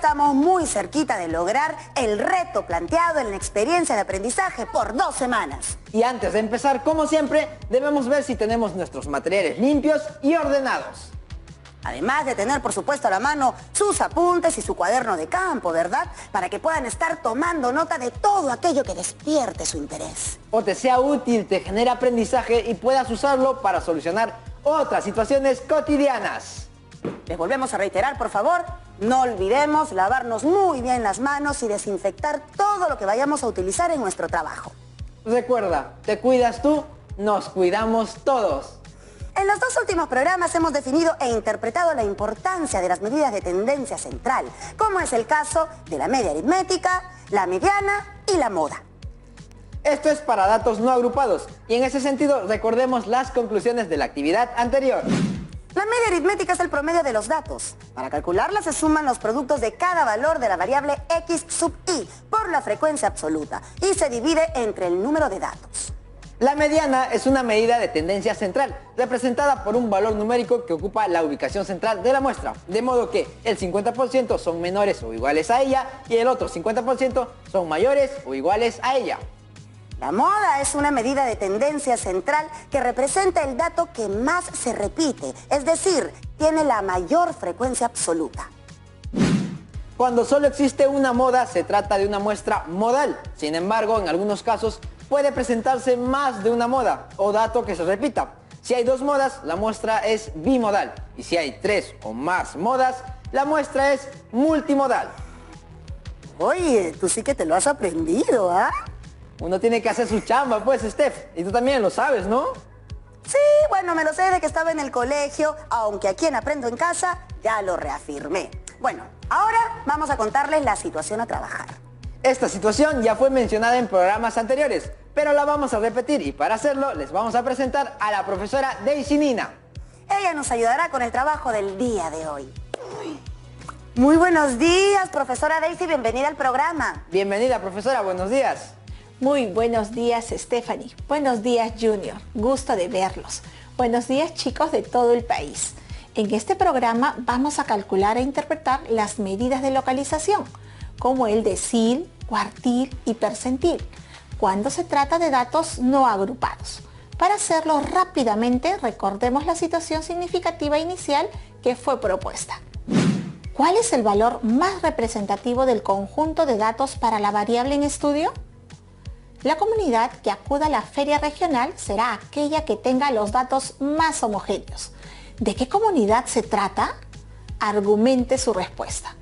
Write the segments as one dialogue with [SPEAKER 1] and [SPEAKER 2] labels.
[SPEAKER 1] estamos muy cerquita de lograr el reto planteado en la experiencia de aprendizaje por 2 semanas.
[SPEAKER 2] Y antes de empezar, como siempre, debemos ver si tenemos nuestros materiales limpios y ordenados.
[SPEAKER 1] Además de tener, por supuesto, a la mano sus apuntes y su cuaderno de campo, ¿verdad? Para que puedan estar tomando nota de todo aquello que despierte su interés.
[SPEAKER 2] O te sea útil, te genere aprendizaje y puedas usarlo para solucionar otras situaciones cotidianas.
[SPEAKER 1] Les volvemos a reiterar, por favor, no olvidemos lavarnos muy bien las manos y desinfectar todo lo que vayamos a utilizar en nuestro trabajo.
[SPEAKER 2] Recuerda, te cuidas tú, nos cuidamos todos.
[SPEAKER 1] En los 2 últimos programas hemos definido e interpretado la importancia de las medidas de tendencia central, como es el caso de la media aritmética, la mediana y la moda.
[SPEAKER 2] Esto es para datos no agrupados y en ese sentido recordemos las conclusiones de la actividad anterior.
[SPEAKER 1] La media aritmética es el promedio de los datos. Para calcularla se suman los productos de cada valor de la variable x sub i por la frecuencia absoluta y se divide entre el número de datos.
[SPEAKER 2] La mediana es una medida de tendencia central, representada por un valor numérico que ocupa la ubicación central de la muestra, de modo que el 50% son menores o iguales a ella y el otro 50% son mayores o iguales a ella.
[SPEAKER 1] La moda es una medida de tendencia central que representa el dato que más se repite, es decir, tiene la mayor frecuencia absoluta.
[SPEAKER 2] Cuando solo existe una moda, se trata de una muestra modal. Sin embargo, en algunos casos puede presentarse más de una moda o dato que se repita. Si hay 2 modas, la muestra es bimodal. Y si hay 3 o más modas, la muestra es multimodal.
[SPEAKER 1] Oye, tú sí que te lo has aprendido, ¿ah?
[SPEAKER 2] Uno tiene que hacer su chamba, pues, Steph. Y tú también lo sabes, ¿no?
[SPEAKER 1] Sí, bueno, me lo sé de que estaba en el colegio, aunque aquí en Aprendo en Casa ya lo reafirmé. Bueno, ahora vamos a contarles la situación a trabajar.
[SPEAKER 2] Esta situación ya fue mencionada en programas anteriores, pero la vamos a repetir y para hacerlo les vamos a presentar a la profesora Daisy Nina.
[SPEAKER 1] Ella nos ayudará con el trabajo del día de hoy. Muy buenos días, profesora Daisy, bienvenida al programa.
[SPEAKER 2] Bienvenida, profesora, buenos días.
[SPEAKER 3] Muy buenos días, Stephanie. Buenos días, Junior. Gusto de verlos. Buenos días, chicos de todo el país. En este programa vamos a calcular e interpretar las medidas de localización, como el decil, cuartil y percentil, cuando se trata de datos no agrupados. Para hacerlo rápidamente, recordemos la situación significativa inicial que fue propuesta. ¿Cuál es el valor más representativo del conjunto de datos para la variable en estudio? La comunidad que acuda a la feria regional será aquella que tenga los datos más homogéneos. ¿De qué comunidad se trata? Argumente su respuesta.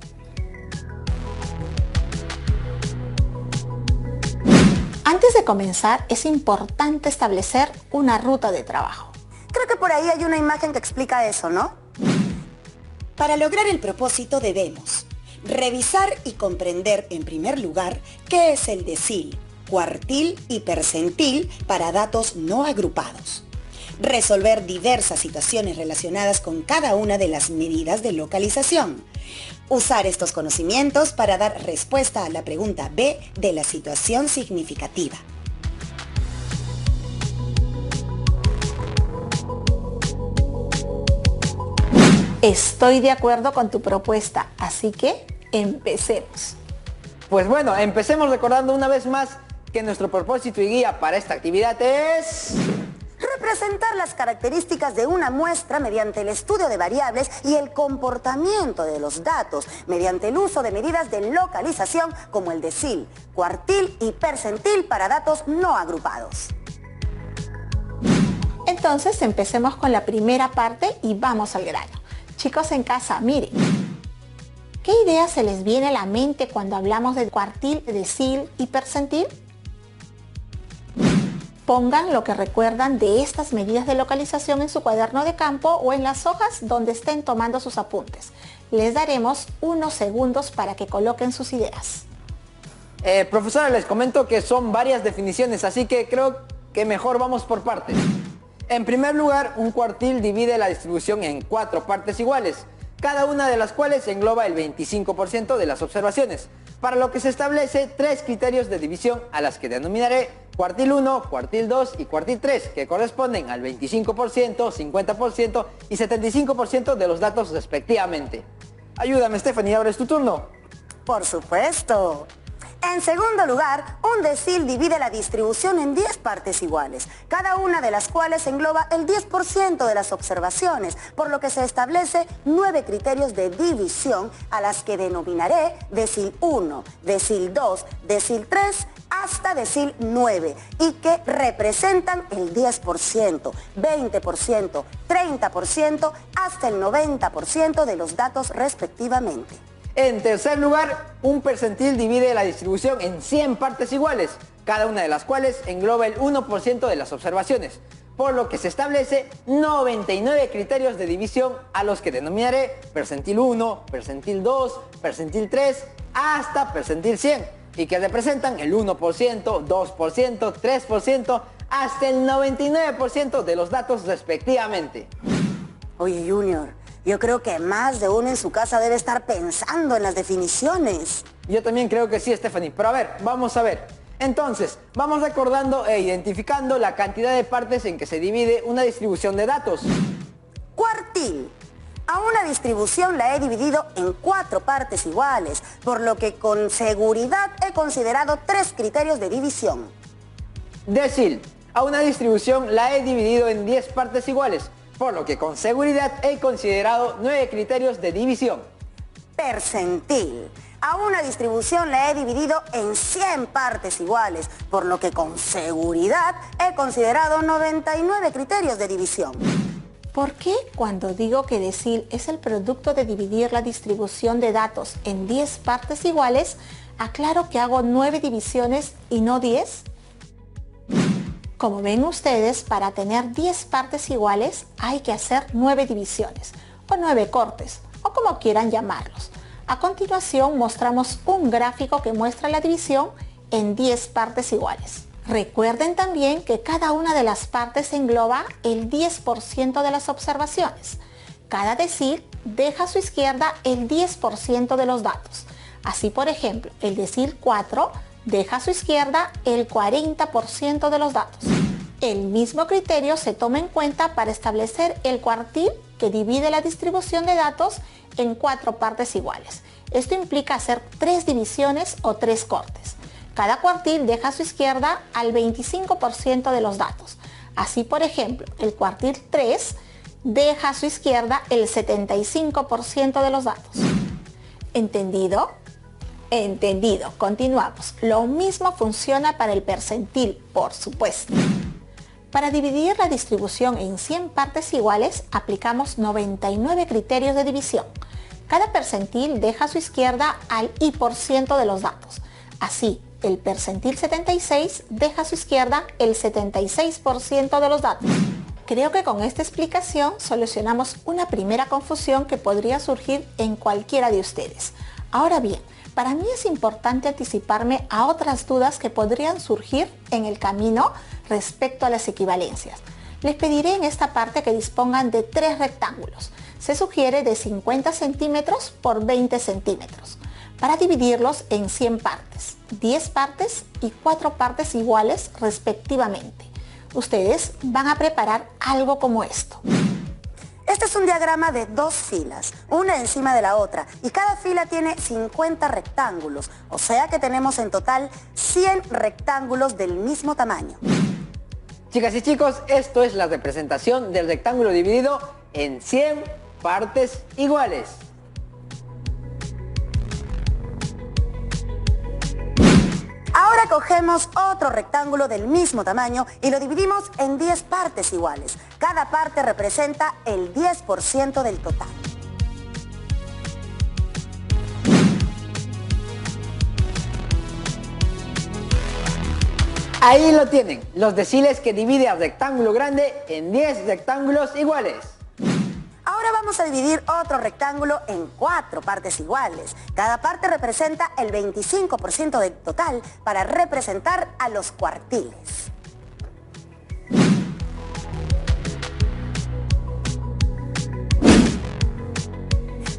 [SPEAKER 3] Antes de comenzar, es importante establecer una ruta de trabajo.
[SPEAKER 1] Creo que por ahí hay una imagen que explica eso, ¿no? Para lograr el propósito debemos revisar y comprender en primer lugar qué es el decil, cuartil y percentil para datos no agrupados. Resolver diversas situaciones relacionadas con cada una de las medidas de localización. Usar estos conocimientos para dar respuesta a la pregunta B de la situación significativa.
[SPEAKER 3] Estoy de acuerdo con tu propuesta, así que empecemos.
[SPEAKER 2] Pues bueno, empecemos recordando una vez más que nuestro propósito y guía para esta actividad es
[SPEAKER 1] representar las características de una muestra mediante el estudio de variables y el comportamiento de los datos mediante el uso de medidas de localización como el decil, cuartil y percentil para datos no agrupados.
[SPEAKER 3] Entonces empecemos con la primera parte y vamos al grano. Chicos en casa, miren. ¿Qué idea se les viene a la mente cuando hablamos de cuartil, decil y percentil? Pongan lo que recuerdan de estas medidas de localización en su cuaderno de campo o en las hojas donde estén tomando sus apuntes. Les daremos unos segundos para que coloquen sus ideas.
[SPEAKER 2] Profesora, les comento que son varias definiciones, así que creo que mejor vamos por partes. En primer lugar, un cuartil divide la distribución en 4 partes iguales, cada una de las cuales engloba el 25% de las observaciones, para lo que se establece 3 criterios de división a las que denominaré cuartil 1, cuartil 2 y cuartil 3, que corresponden al 25%, 50% y 75% de los datos respectivamente. Ayúdame, Stephanie, ahora es tu turno.
[SPEAKER 1] Por supuesto. En segundo lugar, un decil divide la distribución en 10 partes iguales, cada una de las cuales engloba el 10% de las observaciones, por lo que se establece 9 criterios de división a las que denominaré decil 1, decil 2, decil 3, hasta decil 9, y que representan el 10%, 20%, 30%, hasta el 90% de los datos respectivamente.
[SPEAKER 2] En tercer lugar, un percentil divide la distribución en 100 partes iguales, cada una de las cuales engloba el 1% de las observaciones, por lo que se establece 99 criterios de división a los que denominaré percentil 1, percentil 2, percentil 3, hasta percentil 100, y que representan el 1%, 2%, 3%, hasta el 99% de los datos respectivamente.
[SPEAKER 1] Oye, Junior, yo creo que más de uno en su casa debe estar pensando en las definiciones.
[SPEAKER 2] Yo también creo que sí, Stephanie, pero a ver, vamos a ver. Entonces, vamos recordando e identificando la cantidad de partes en que se divide una distribución de datos.
[SPEAKER 1] Cuartil. A una distribución la he dividido en 4 partes iguales, por lo que con seguridad he considerado 3 criterios de división.
[SPEAKER 2] Decil. A una distribución la he dividido en 10 partes iguales, por lo que con seguridad he considerado 9 criterios de división.
[SPEAKER 1] Percentil. A una distribución la he dividido en 100 partes iguales, por lo que con seguridad he considerado 99 criterios de división.
[SPEAKER 3] ¿Por qué cuando digo que decil es el producto de dividir la distribución de datos en 10 partes iguales, aclaro que hago 9 divisiones y no 10? Como ven ustedes, para tener 10 partes iguales hay que hacer 9 divisiones, o 9 cortes, o como quieran llamarlos. A continuación mostramos un gráfico que muestra la división en 10 partes iguales. Recuerden también que cada una de las partes engloba el 10% de las observaciones. Cada decil deja a su izquierda el 10% de los datos. Así, por ejemplo, el decil 4 deja a su izquierda el 40% de los datos. El mismo criterio se toma en cuenta para establecer el cuartil que divide la distribución de datos en 4 partes iguales. Esto implica hacer 3 divisiones o 3 cortes. Cada cuartil deja a su izquierda al 25% de los datos. Así, por ejemplo, el cuartil 3 deja a su izquierda el 75% de los datos. ¿Entendido? Entendido. Continuamos. Lo mismo funciona para el percentil, por supuesto. Para dividir la distribución en 100 partes iguales, aplicamos 99 criterios de división. Cada percentil deja a su izquierda al y% de los datos. Así, el percentil 76 deja a su izquierda el 76% de los datos. Creo que con esta explicación solucionamos una primera confusión que podría surgir en cualquiera de ustedes. Ahora bien, para mí es importante anticiparme a otras dudas que podrían surgir en el camino respecto a las equivalencias. Les pediré en esta parte que dispongan de 3 rectángulos. Se sugiere de 50 centímetros por 20 centímetros, para dividirlos en 100 partes, 10 partes y 4 partes iguales respectivamente. Ustedes van a preparar algo como esto.
[SPEAKER 1] Este es un diagrama de 2 filas, una encima de la otra, y cada fila tiene 50 rectángulos, o sea que tenemos en total 100 rectángulos del mismo tamaño.
[SPEAKER 2] Chicas y chicos, esto es la representación del rectángulo dividido en 100 partes iguales.
[SPEAKER 1] Ahora cogemos otro rectángulo del mismo tamaño y lo dividimos en 10 partes iguales. Cada parte representa el 10% del total.
[SPEAKER 2] Ahí lo tienen, los deciles que divide al rectángulo grande en 10 rectángulos iguales.
[SPEAKER 1] Ahora vamos a dividir otro rectángulo en 4 partes iguales. Cada parte representa el 25% del total para representar a los cuartiles.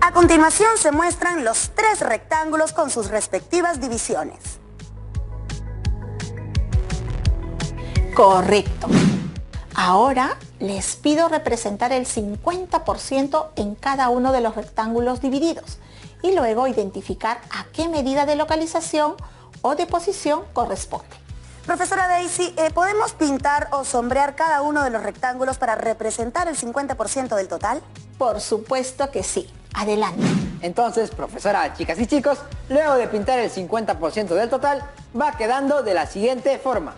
[SPEAKER 1] A continuación se muestran los 3 rectángulos con sus respectivas divisiones.
[SPEAKER 3] Correcto. Ahora les pido representar el 50% en cada uno de los rectángulos divididos y luego identificar a qué medida de localización o de posición corresponde.
[SPEAKER 1] Profesora Daisy, ¿podemos pintar o sombrear cada uno de los rectángulos para representar el 50% del total?
[SPEAKER 3] Por supuesto que sí. Adelante.
[SPEAKER 2] Entonces, profesora, chicas y chicos, luego de pintar el 50% del total, va quedando de la siguiente forma.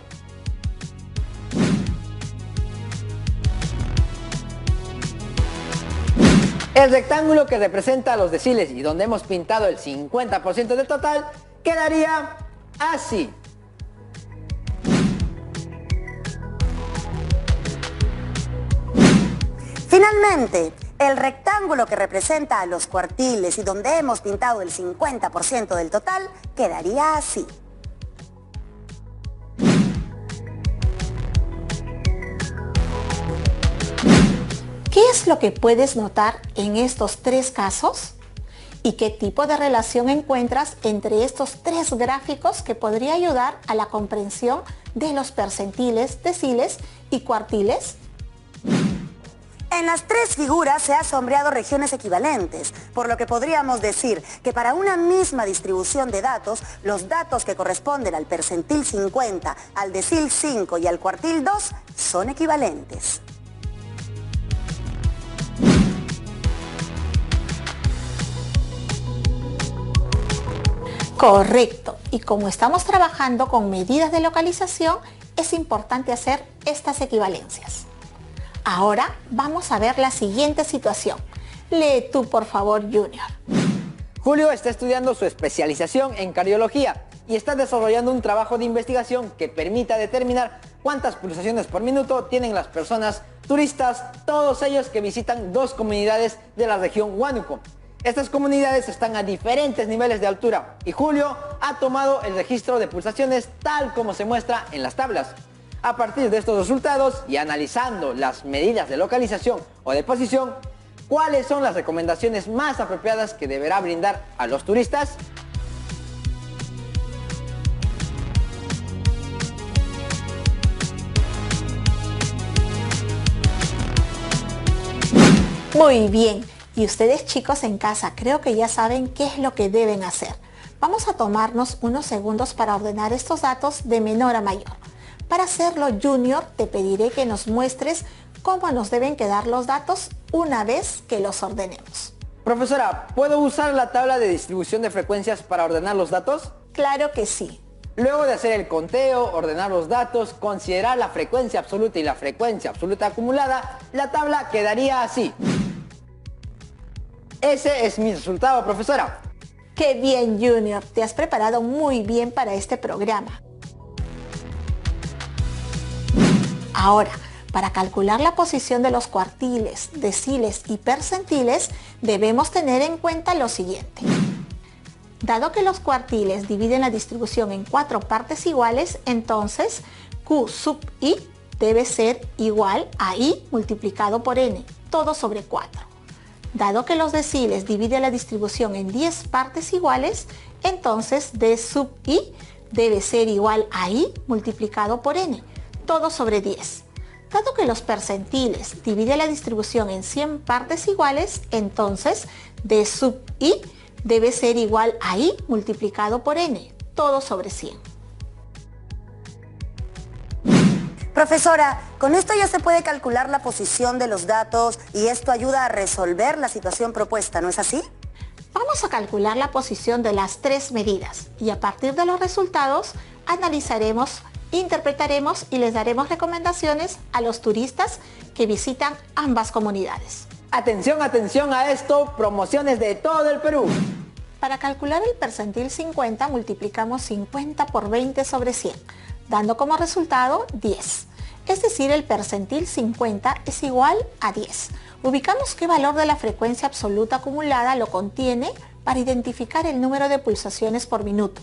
[SPEAKER 2] El rectángulo que representa los deciles y donde hemos pintado el 50% del total, quedaría así.
[SPEAKER 1] Finalmente, el rectángulo que representa a los cuartiles y donde hemos pintado el 50% del total, quedaría así.
[SPEAKER 3] ¿Qué es lo que puedes notar en estos tres casos? ¿Y qué tipo de relación encuentras entre estos tres gráficos que podría ayudar a la comprensión de los percentiles, deciles y cuartiles?
[SPEAKER 1] En las tres figuras se ha sombreado regiones equivalentes, por lo que podríamos decir que para una misma distribución de datos, los datos que corresponden al percentil 50, al decil 5 y al cuartil 2 son equivalentes.
[SPEAKER 3] Correcto. Y como estamos trabajando con medidas de localización, es importante hacer estas equivalencias. Ahora vamos a ver la siguiente situación. Lee tú, por favor, Junior.
[SPEAKER 2] Julio está estudiando su especialización en cardiología y está desarrollando un trabajo de investigación que permita determinar cuántas pulsaciones por minuto tienen las personas turistas, todos ellos que visitan dos comunidades de la región Huánuco. Estas comunidades están a diferentes niveles de altura y Julio ha tomado el registro de pulsaciones tal como se muestra en las tablas. A partir de estos resultados y analizando las medidas de localización o de posición, ¿cuáles son las recomendaciones más apropiadas que deberá brindar a los turistas?
[SPEAKER 3] Muy bien. Y ustedes, chicos, en casa, creo que ya saben qué es lo que deben hacer. Vamos a tomarnos unos segundos para ordenar estos datos de menor a mayor. Para hacerlo, Junior, te pediré que nos muestres cómo nos deben quedar los datos una vez que los ordenemos.
[SPEAKER 2] Profesora, ¿puedo usar la tabla de distribución de frecuencias para ordenar los datos?
[SPEAKER 3] Claro que sí.
[SPEAKER 2] Luego de hacer el conteo, ordenar los datos, considerar la frecuencia absoluta y la frecuencia absoluta acumulada, la tabla quedaría así. Ese es mi resultado, profesora.
[SPEAKER 3] ¡Qué bien, Junior! Te has preparado muy bien para este programa. Ahora, para calcular la posición de los cuartiles, deciles y percentiles, debemos tener en cuenta lo siguiente. Dado que los cuartiles dividen la distribución en 4 partes iguales, entonces Q sub I debe ser igual a I multiplicado por N, todo sobre 4. Dado que los deciles dividen la distribución en 10 partes iguales, entonces D sub I debe ser igual a I multiplicado por N, todo sobre 10. Dado que los percentiles dividen la distribución en 100 partes iguales, entonces D sub I debe ser igual a I multiplicado por N, todo sobre 100.
[SPEAKER 1] Profesora, con esto ya se puede calcular la posición de los datos y esto ayuda a resolver la situación propuesta, ¿no es así?
[SPEAKER 3] Vamos a calcular la posición de las tres medidas y a partir de los resultados analizaremos, interpretaremos y les daremos recomendaciones a los turistas que visitan ambas comunidades.
[SPEAKER 2] Atención, atención a esto, promociones de todo el Perú.
[SPEAKER 3] Para calcular el percentil 50 multiplicamos 50 por 20 sobre 100, dando como resultado 10. Es decir, el percentil 50 es igual a 10. Ubicamos qué valor de la frecuencia absoluta acumulada lo contiene para identificar el número de pulsaciones por minuto.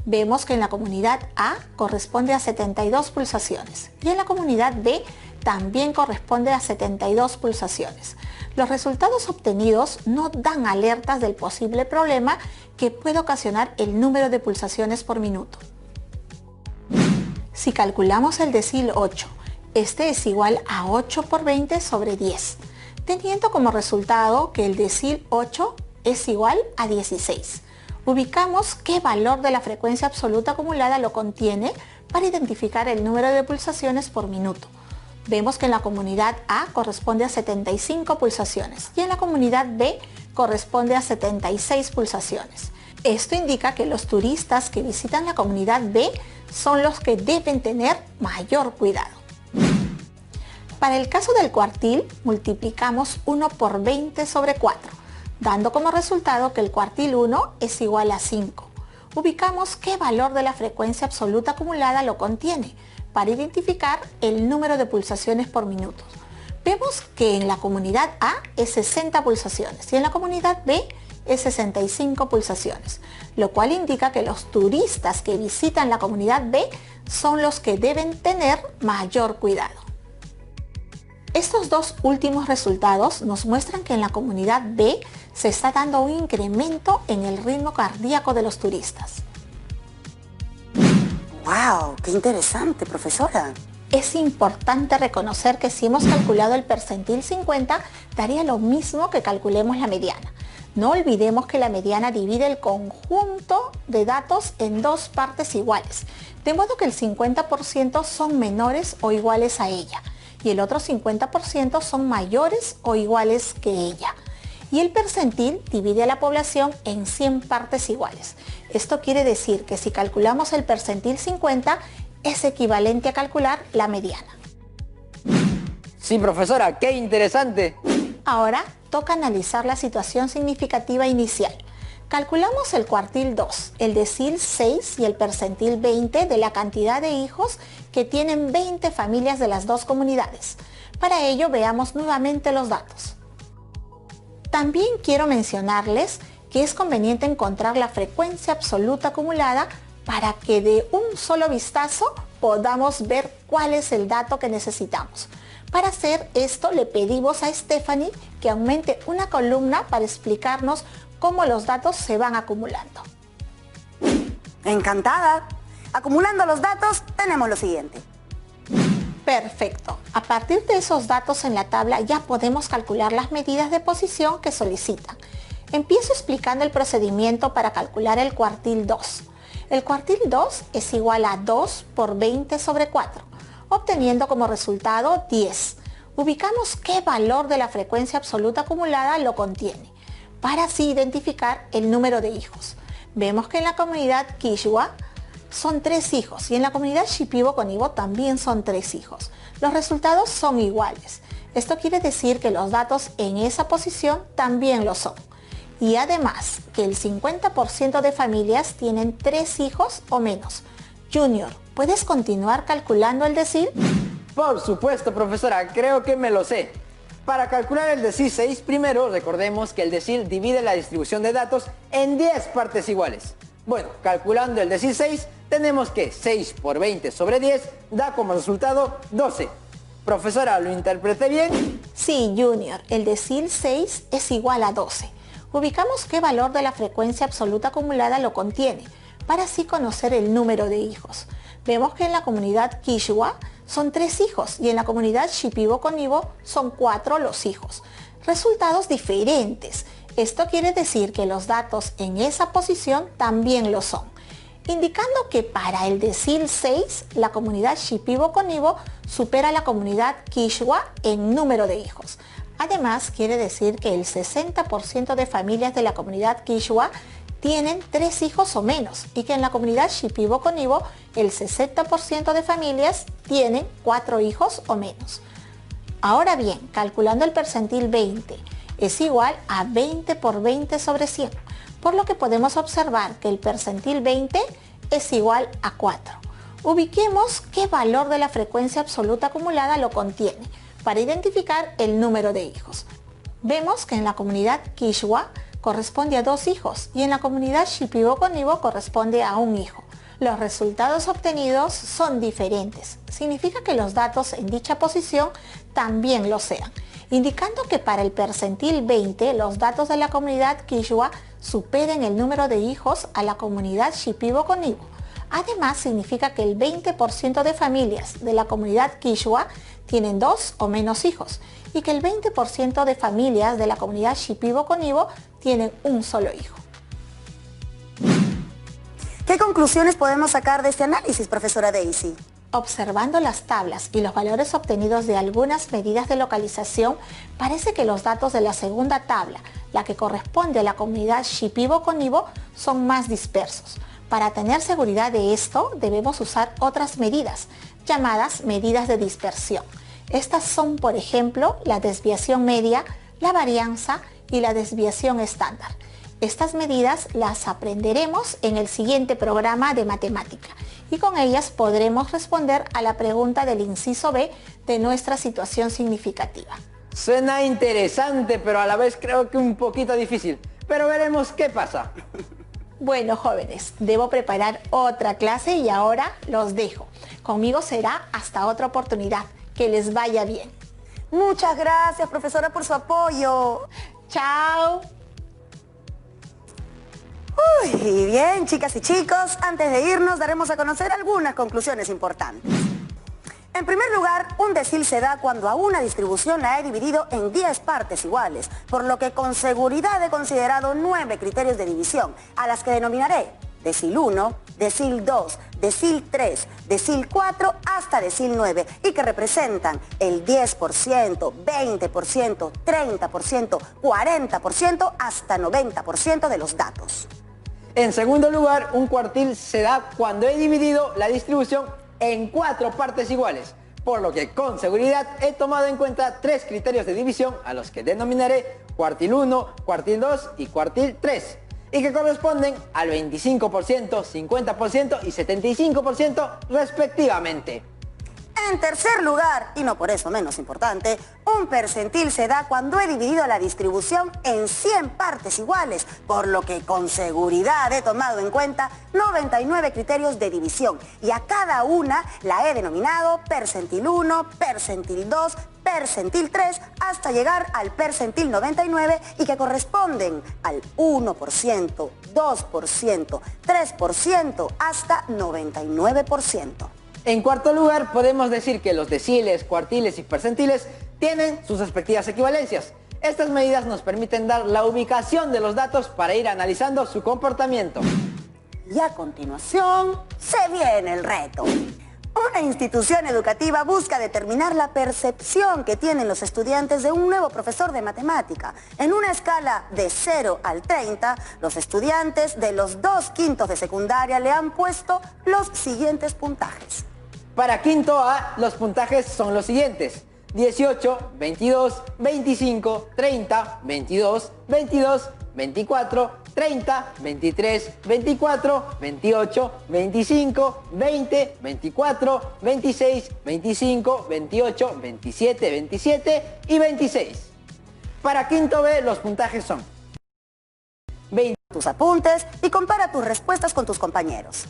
[SPEAKER 3] Vemos que en la comunidad A corresponde a 72 pulsaciones y en la comunidad B también corresponde a 72 pulsaciones. Los resultados obtenidos no dan alertas del posible problema que puede ocasionar el número de pulsaciones por minuto. Si calculamos el decil 8, este es igual a 8 por 20 sobre 10, teniendo como resultado que el decil 8 es igual a 16. Ubicamos qué valor de la frecuencia absoluta acumulada lo contiene para identificar el número de pulsaciones por minuto. Vemos que en la comunidad A corresponde a 75 pulsaciones y en la comunidad B corresponde a 76 pulsaciones. Esto indica que los turistas que visitan la comunidad B son los que deben tener mayor cuidado. Para el caso del cuartil, multiplicamos 1 por 20 sobre 4, dando como resultado que el cuartil 1 es igual a 5. Ubicamos qué valor de la frecuencia absoluta acumulada lo contiene para identificar el número de pulsaciones por minuto. Vemos que en la comunidad A es 60 pulsaciones y en la comunidad B es 65 pulsaciones, lo cual indica que los turistas que visitan la comunidad B son los que deben tener mayor cuidado. Estos dos últimos resultados nos muestran que en la comunidad B se está dando un incremento en el ritmo cardíaco de los turistas.
[SPEAKER 1] ¡Wow! ¡Qué interesante, profesora!
[SPEAKER 3] Es importante reconocer que si hemos calculado el percentil 50, daría lo mismo que calculemos la mediana. No olvidemos que la mediana divide el conjunto de datos en dos partes iguales, de modo que el 50% son menores o iguales a ella y el otro 50% son mayores o iguales que ella. Y el percentil divide a la población en 100 partes iguales. Esto quiere decir que si calculamos el percentil 50, es equivalente a calcular la mediana.
[SPEAKER 2] Sí, profesora, qué interesante.
[SPEAKER 3] Ahora toca analizar la situación significativa inicial. Calculamos el cuartil 2, el decil 6 y el percentil 20 de la cantidad de hijos que tienen 20 familias de las dos comunidades. Para ello veamos nuevamente los datos. También quiero mencionarles que es conveniente encontrar la frecuencia absoluta acumulada para que de un solo vistazo podamos ver cuál es el dato que necesitamos. Para hacer esto le pedimos a Stephanie que aumente una columna para explicarnos cómo los datos se van acumulando.
[SPEAKER 1] Encantada. Acumulando los datos tenemos lo siguiente.
[SPEAKER 3] Perfecto. A partir de esos datos en la tabla ya podemos calcular las medidas de posición que solicitan. Empiezo explicando el procedimiento para calcular el cuartil 2. El cuartil 2 es igual a 2 por 20 sobre 4, obteniendo como resultado 10. Ubicamos qué valor de la frecuencia absoluta acumulada lo contiene, para así identificar el número de hijos. Vemos que en la comunidad Kishwa son 3 hijos y en la comunidad Shipibo-Conibo también son 3 hijos. Los resultados son iguales. Esto quiere decir que los datos en esa posición también lo son. Y además que el 50% de familias tienen 3 hijos o menos. Junior, ¿puedes continuar calculando el decil?
[SPEAKER 2] Por supuesto, profesora, creo que me lo sé. Para calcular el decil 6, primero recordemos que el decil divide la distribución de datos en 10 partes iguales. Bueno, calculando el decil 6, tenemos que 6 por 20 sobre 10 da como resultado 12. Profesora, ¿lo interpreté bien?
[SPEAKER 3] Sí, Junior, el decil 6 es igual a 12. Ubicamos qué valor de la frecuencia absoluta acumulada lo contiene, para así conocer el número de hijos. Vemos que en la comunidad Kishwa son 3 hijos y en la comunidad Shipibo-Conibo son 4 los hijos. Resultados diferentes. Esto quiere decir que los datos en esa posición también lo son, indicando que para el decil 6 la comunidad Shipibo-Conibo supera a la comunidad Kishwa en número de hijos. Además, quiere decir que el 60% de familias de la comunidad Kishwa tienen 3 hijos o menos y que en la comunidad Shipibo-Conibo el 60% de familias tienen 4 hijos o menos. Ahora bien, calculando el percentil 20 es igual a 20 por 20 sobre 100, por lo que podemos observar que el percentil 20 es igual a 4. Ubiquemos qué valor de la frecuencia absoluta acumulada lo contiene para identificar el número de hijos. Vemos que en la comunidad Kishwa corresponde a 2 hijos y en la comunidad Shipibo-Conibo corresponde a 1 hijo. Los resultados obtenidos son diferentes. Significa que los datos en dicha posición también lo sean, indicando que para el percentil 20 los datos de la comunidad Kishwa superen el número de hijos a la comunidad Shipibo-Conibo. Además, significa que el 20% de familias de la comunidad Quichua tienen 2 o menos hijos y que el 20% de familias de la comunidad Shipibo-Conibo tienen un solo hijo.
[SPEAKER 1] ¿Qué conclusiones podemos sacar de este análisis, profesora Daisy?
[SPEAKER 3] Observando las tablas y los valores obtenidos de algunas medidas de localización, parece que los datos de la segunda tabla, la que corresponde a la comunidad Shipibo-Conibo, son más dispersos. Para tener seguridad de esto, debemos usar otras medidas, llamadas medidas de dispersión. Estas son, por ejemplo, la desviación media, la varianza y la desviación estándar. Estas medidas las aprenderemos en el siguiente programa de matemática y con ellas podremos responder a la pregunta del inciso B de nuestra situación significativa.
[SPEAKER 2] Suena interesante, pero a la vez creo que un poquito difícil. Pero veremos qué pasa.
[SPEAKER 3] Bueno, jóvenes, debo preparar otra clase y ahora los dejo. Conmigo será hasta otra oportunidad. Que les vaya bien.
[SPEAKER 1] Muchas gracias, profesora, por su apoyo.
[SPEAKER 3] ¡Chao!
[SPEAKER 1] Y bien, chicas y chicos, antes de irnos daremos a conocer algunas conclusiones importantes. En primer lugar, un decil se da cuando a una distribución la he dividido en 10 partes iguales, por lo que con seguridad he considerado 9 criterios de división, a las que denominaré decil 1, decil 2, decil 3, decil 4 hasta decil 9 y que representan el 10%, 20%, 30%, 40% hasta 90% de los datos.
[SPEAKER 2] En segundo lugar, un cuartil se da cuando he dividido la distribución en 4 partes iguales, por lo que con seguridad he tomado en cuenta 3 criterios de división a los que denominaré cuartil 1, cuartil 2 y cuartil 3. Y que corresponden al 25%, 50% y 75% respectivamente.
[SPEAKER 1] En tercer lugar, y no por eso menos importante, un percentil se da cuando he dividido la distribución en 100 partes iguales, por lo que con seguridad he tomado en cuenta 99 criterios de división y a cada una la he denominado percentil 1, percentil 2, percentil 3 hasta llegar al percentil 99 y que corresponden al 1%, 2%, 3% hasta 99%.
[SPEAKER 2] En cuarto lugar, podemos decir que los deciles, cuartiles y percentiles tienen sus respectivas equivalencias. Estas medidas nos permiten dar la ubicación de los datos para ir analizando su comportamiento.
[SPEAKER 1] Y a continuación, se viene el reto. Una institución educativa busca determinar la percepción que tienen los estudiantes de un nuevo profesor de matemática. En una escala de 0 al 30, los estudiantes de los 2 quintos de secundaria le han puesto los siguientes puntajes.
[SPEAKER 2] Para quinto A, los puntajes son los siguientes: 18, 22, 25, 30, 22, 22, 24, 30, 23, 24, 28, 25, 20, 24, 26, 25, 28, 27, 27 y 26. Para quinto B, los puntajes son 20.
[SPEAKER 1] Tus apuntes y compara tus respuestas con tus compañeros.